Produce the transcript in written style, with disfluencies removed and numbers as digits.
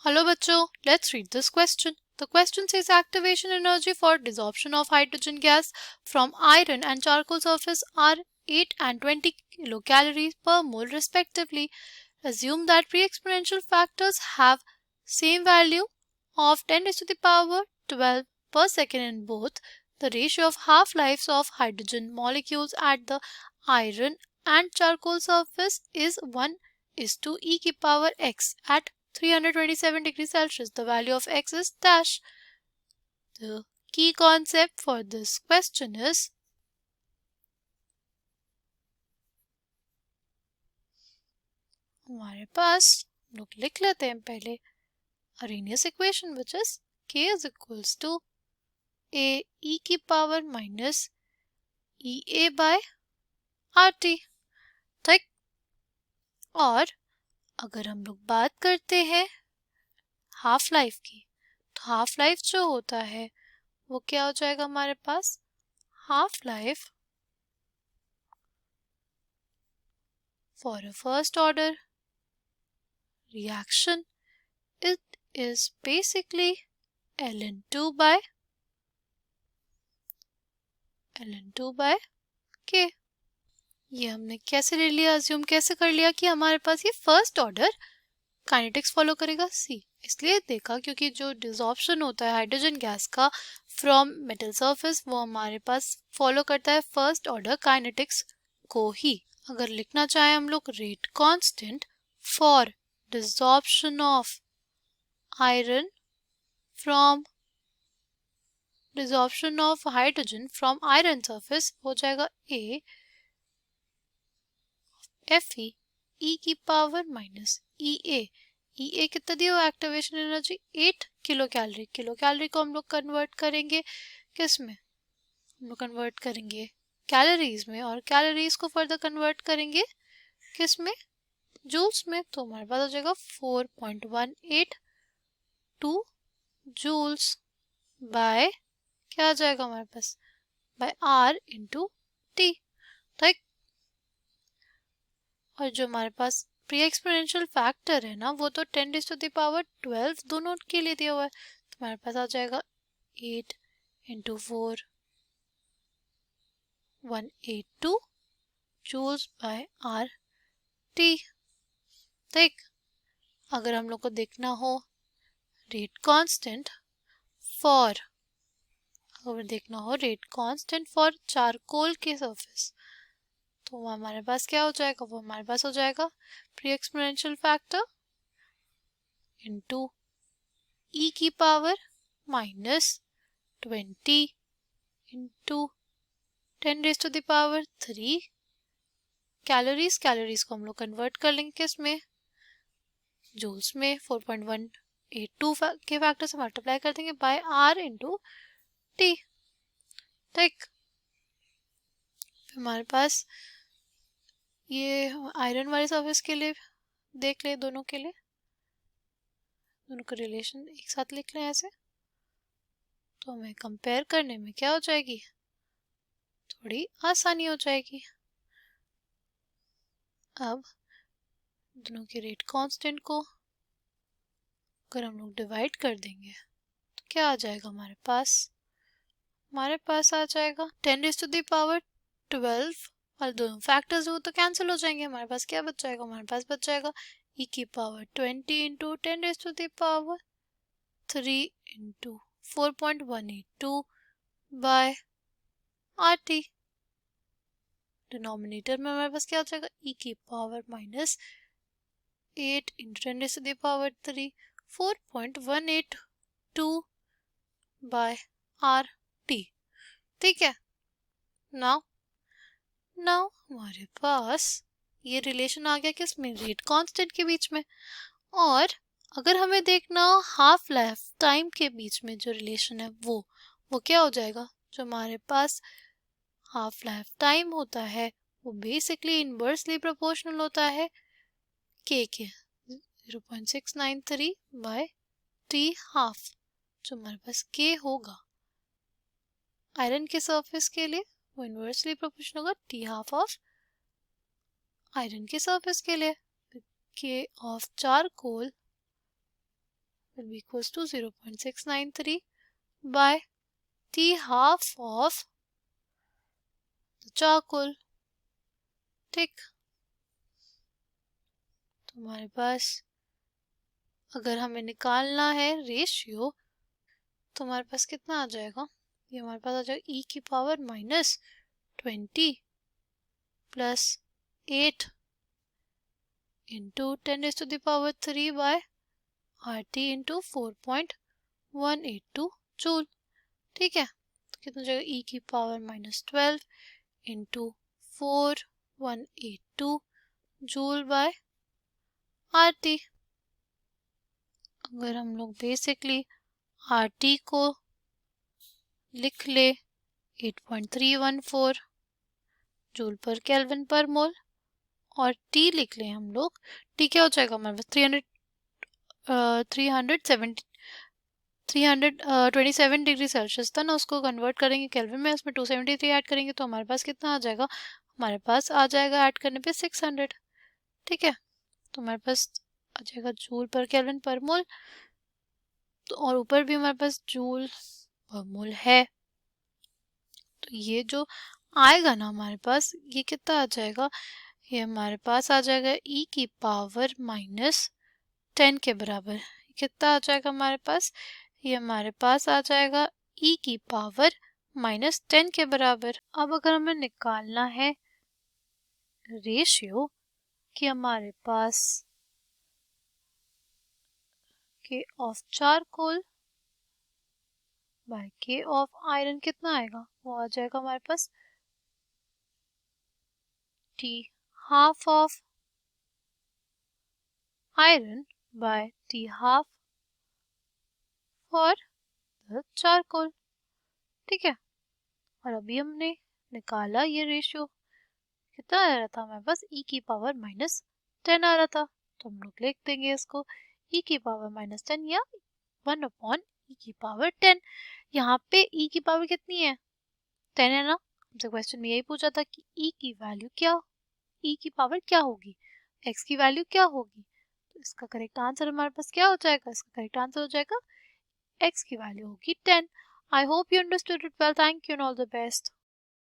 Hello बच्चों, let's read this question. The question says activation energy for desorption of hydrogen gas from iron and charcoal surface are 8 and 20 kilocalories per mole respectively. Assume that pre-exponential factors have same value of 10 raised to the power 12 per second in both. The ratio of half-lives of hydrogen molecules at the iron and charcoal surface is 1:e की power x at 327 degrees Celsius. The value of x is dash. The key concept for this question is हमारे पास लोग लिख लेते हैं पहले Arrhenius equation, which is k is equals to a e की power minus ea by rt. ठीक, और अगर हम लोग बात करते हैं हाफ लाइफ की, तो हाफ लाइफ जो होता है वो क्या हो जाएगा हमारे पास, half life for a first order reaction, it is basically ln2 by k. ये हमने कैसे ले लिया, अज्यूम कैसे कर लिया कि हमारे पास ये फर्स्ट ऑर्डर काइनेटिक्स फॉलो करेगा सी, इसलिए देखा क्योंकि जो डिसॉर्प्शन होता है हाइड्रोजन गैस का फ्रॉम मेटल सरफेस वो हमारे पास फॉलो करता है फर्स्ट ऑर्डर काइनेटिक्स को ही. अगर लिखना चाहे हम लोग rate constant for desorption of iron from desorption of hydrogen from iron surface हो जाएगा ए एफ ई की पावर माइनस ई ए कितना दिया हुआ activation energy 8 kilo calorie. Kilo calorie को हम लोग कन्वर्ट करेंगे किस में, हम लोग कन्वर्ट करेंगे कैलोरीज में, और कैलोरीज को फर्दर कन्वर्ट करेंगे किस में, जूल्स में. तो हमारे पास हो जाएगा 4.182 जूल्स बाय क्या आ जाएगा हमारे पास, बाय आर इंटू टी. ठीक, और जो हमारे पास प्री एक्सपोनेंशियल फैक्टर है ना वो तो 10 raised to the power 12 दोनों के लिए दिया हुआ है. तो हमारे पास आ जाएगा 8 into 4 182 joules by R T. ठीक, अगर हम लोग को देखना हो रेट कांस्टेंट फॉर, अगर देखना हो रेट कांस्टेंट फॉर चारकोल के सरफेस, तो हमारे पास क्या हो जाएगा, वो हमारे पास हो जाएगा प्री एक्सपोनेंशियल फैक्टर इंटू ई की power minus 20 into 10 raised to the power 3 calories को हम लोग कन्वर्ट कर लेंगे किस में, जूल्स में. 4.182 के फैक्टर से मल्टीप्लाई कर देंगे बाय आर इंटू टी. ठीक, हमारे पास ये आयरन वाले सरफेस के लिए देख ले, दोनों के लिए दोनों का रिलेशन एक साथ लिख लें ऐसे, तो हमें कंपेयर करने में क्या हो जाएगी, थोड़ी आसानी हो जाएगी. अब दोनों के रेट कांस्टेंट को अगर हम लोग डिवाइड कर देंगे तो क्या आ जाएगा हमारे पास आ जाएगा 10 raised to the power 12, और दोनों फैक्टर्स वो तो कैंसिल हो जाएंगे. हमारे पास क्या बच जाएगा, हमारे पास बच जाएगा e की power 20 into 10 raised to the power 3 into 4.182 by R T. Denominator में हमारे पास क्या हो जाएगा, e की power minus 8 into 10 raised to the power 3 4.182 by R T. ठीक है, नाउ हमारे पास ये रिलेशन आ गया किसमें, रेट कांस्टेंट के बीच में. और अगर हमें देखना हाफ लाइफ टाइम के बीच में जो रिलेशन है वो क्या हो जाएगा, जो हमारे पास हाफ लाइफ टाइम होता है वो बेसिकली इनवर्सली प्रोपोर्शनल होता है के 0.693 बाय टी हाफ, जो हमारे पास के होगा आयरन के सरफेस के लिए वो इनवर्सली प्रोपोर्शनल होगा टी हाफ ऑफ आयरन के सरफेस के लिए. के of charcoal will be equals to 0.693 by T half of the charcoal. ठीक, तो हमारे पास अगर हमें निकालना है रेशियो तो हमारे पास कितना आ जाएगा, ये हमारे पास आ जाएगा e की power minus 20 plus 8 into 10⁻³ by RT into 4.182 joule. ठीक है, तो कितना जाएगा e की power minus 12 into 4182 joule by RT। अगर हम लोग बेसिकली RT को लिख ले 8.314 जूल पर केल्विन पर मोल और T लिख लें हम लोग, T क्या हो जाएगा हमारे पास 327 डिग्री सेल्सियस था ना, उसको कन्वर्ट करेंगे केल्विन में, उसमें 273 ऐड करेंगे तो हमारे पास कितना आ जाएगा, हमारे पास आ जाएगा ऐड करने पे 600। ठीक है, तो हमारे पास आ जाएगा जूल पर केल्विन पर मोल, तो और ऊपर भी हमारे पास जूल पर मोल है, तो ये जो आएगा ना हमारे पास ये कितना आ जाएगा, ये हमारे पास आ जाएगा e की पावर माइनस 10 के बराबर। कितना आ जाएगा हमारे पास, ये हमारे पास आ जाएगा e की पावर माइनस 10 के बराबर। अब अगर हमें निकालना है रेशियो कि हमारे पास K of charcoal by K of iron कितना आएगा, वो आ जाएगा हमारे पास T half of iron by T half for the charcoal. ठीक है, और अभी हमने निकाला ये रेशियो, कितना आ रहा था हमारे पास e की पावर माइनस 10 आ रहा था, तो हम लोग लिख देंगे इसको e की पावर माइनस 10 या 1 अपॉन e की पावर 10। यहाँ पे e की पावर कितनी है, 10 है ना, हमसे क्वेश्चन में यही पूछा था कि e की वैल्यू क्या, e की पावर क्या होगी, x की वैल्यू क्या होगी, तो इसका करेक्ट आंसर हमारे पास क्या हो जाएगा, इसका करेक्ट आंसर हो जाएगा x की वैल्यू होगी 10। I hope you understood it well. Thank you and all the best.